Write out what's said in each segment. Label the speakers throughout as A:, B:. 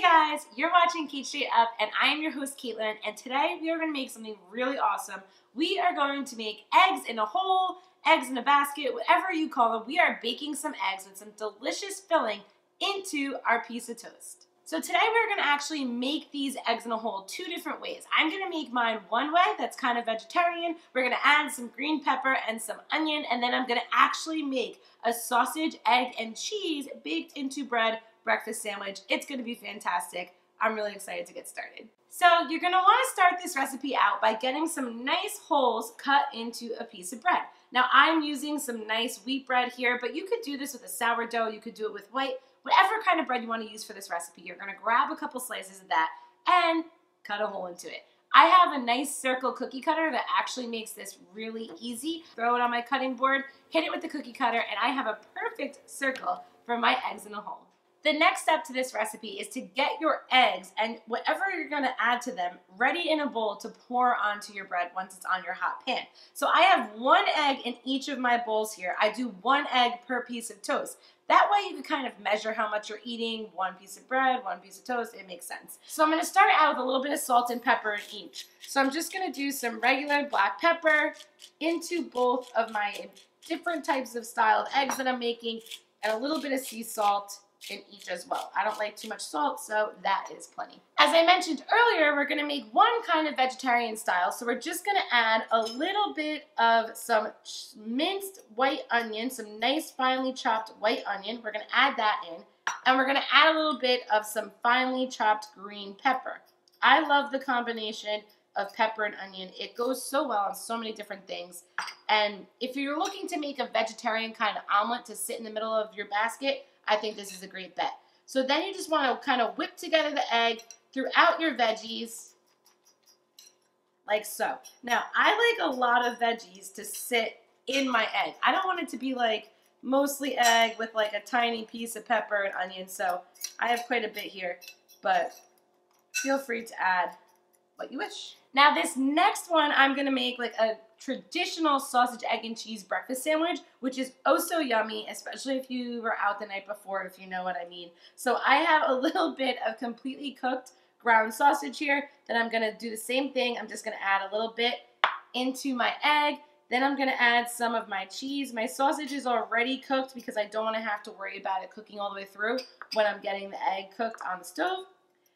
A: guys, you're watching Cait Straight Up, and I am your host Caitlin, and today we are going to make something really awesome. We are going to make eggs in a hole, eggs in a basket, whatever you call them. We are baking some eggs with some delicious filling into our piece of toast. So today we're going to actually make these eggs in a hole two different ways. I'm going to make mine one way that's kind of vegetarian. We're going to add some green pepper and some onion, and then I'm going to actually make a sausage, egg, and cheese baked into bread breakfast sandwich. It's going to be fantastic. I'm really excited to get started. So you're going to want to start this recipe out by getting some nice holes cut into a piece of bread. Now I'm using some nice wheat bread here, but you could do this with a sourdough, you could do it with white, whatever kind of bread you want to use for this recipe. You're going to grab a couple slices of that and cut a hole into it. I have a nice circle cookie cutter that actually makes this really easy. Throw it on my cutting board, hit it with the cookie cutter, and I have a perfect circle for my eggs in a hole. The next step to this recipe is to get your eggs and whatever you're going to add to them ready in a bowl to pour onto your bread once it's on your hot pan. So I have one egg in each of my bowls here. I do one egg per piece of toast. That way you can kind of measure how much you're eating, one piece of bread, one piece of toast, it makes sense. So I'm going to start out with a little bit of salt and pepper in each. So I'm just going to do some regular black pepper into both of my different types of style of eggs that I'm making, and a little bit of sea salt in each as well. I don't like too much salt, so that is plenty. As I mentioned earlier, we're going to make one kind of vegetarian style, so we're just going to add a little bit of some minced white onion, some nice finely chopped white onion. We're going to add that in, and we're going to add a little bit of some finely chopped green pepper. I love the combination of pepper and onion. It goes so well on so many different things, and if you're looking to make a vegetarian kind of omelet to sit in the middle of your basket, I think this is a great bet. So then you just want to kind of whip together the egg throughout your veggies, like so. Now, I like a lot of veggies to sit in my egg. I don't want it to be like mostly egg with like a tiny piece of pepper and onion, so I have quite a bit here, but feel free to add what you wish. Now this next one, I'm going to make like a traditional sausage, egg, and cheese breakfast sandwich, which is oh so yummy, especially if you were out the night before, if you know what I mean. So I have a little bit of completely cooked ground sausage here that I'm going to do the same thing. I'm just going to add a little bit into my egg. Then I'm going to add some of my cheese. My sausage is already cooked because I don't want to have to worry about it cooking all the way through when I'm getting the egg cooked on the stove.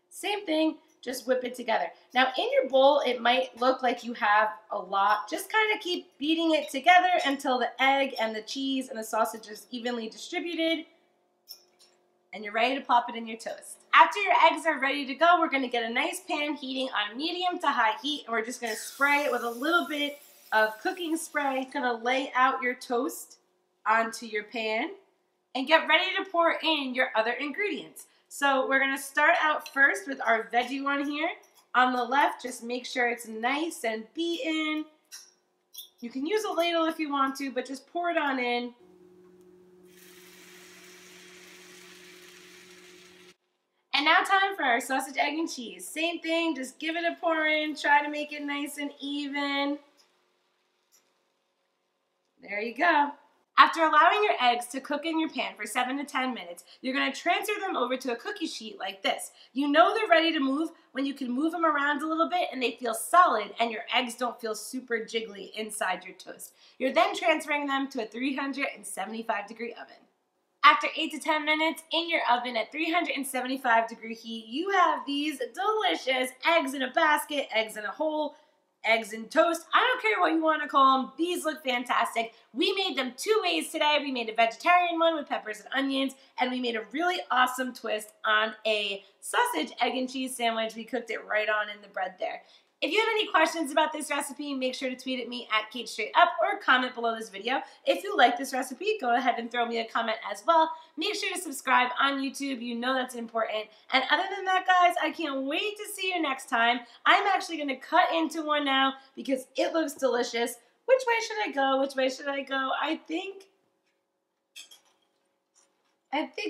A: Same thing. Just whip it together. Now in your bowl, it might look like you have a lot. Just kind of keep beating it together until the egg and the cheese and the sausage is evenly distributed. And you're ready to plop it in your toast. After your eggs are ready to go, we're going to get a nice pan heating on medium to high heat. And we're just going to spray it with a little bit of cooking spray. Going to lay out your toast onto your pan and get ready to pour in your other ingredients. So we're going to start out first with our veggie one here. On the left, just make sure it's nice and beaten. You can use a ladle if you want to, but just pour it on in. And now time for our sausage, egg, and cheese. Same thing, just give it a pour in. Try to make it nice and even. There you go. After allowing your eggs to cook in your pan for 7 to 10 minutes, you're going to transfer them over to a cookie sheet like this. You know they're ready to move when you can move them around a little bit and they feel solid and your eggs don't feel super jiggly inside your toast. You're then transferring them to a 375-degree oven. After 8 to 10 minutes in your oven at 375-degree heat, you have these delicious eggs in a basket, eggs in a hole, eggs and toast. I don't care what you want to call them. These look fantastic. We made them two ways today. We made a vegetarian one with peppers and onions, and we made a really awesome twist on a sausage, egg, and cheese sandwich. We cooked it right on in the bread there. If you have any questions about this recipe, make sure to tweet at me at Cait Straight Up or comment below this video. If you like this recipe, go ahead and throw me a comment as well. Make sure to subscribe on YouTube. You know that's important. And other than that, guys, I can't wait to see you next time. I'm actually going to cut into one now because it looks delicious. Which way should I go? Which way should I go? I think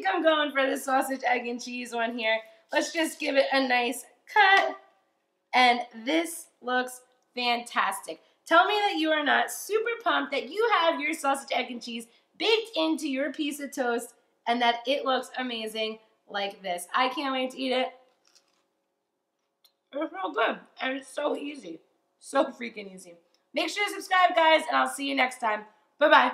A: I'm going for the sausage, egg, and cheese one here. Let's just give it a nice cut. And this looks fantastic. Tell me that you are not super pumped that you have your sausage, egg, and cheese baked into your piece of toast and that it looks amazing like this. I can't wait to eat it. It's real good, and it's so easy. So freaking easy. Make sure to subscribe, guys, and I'll see you next time. Bye-bye.